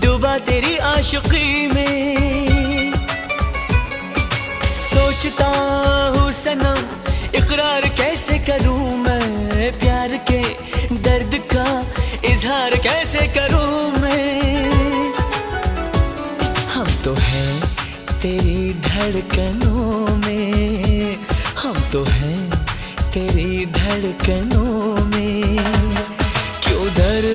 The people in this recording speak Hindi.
डूबा तेरी आशिकी में। सोचता हूँ सनम इकरार कैसे करूँ मैं, प्यार के दर्द का इजहार कैसे करूँ मैं। हम तो हैं तेरी धड़कनों में, हम तो हैं तेरी धड़कनों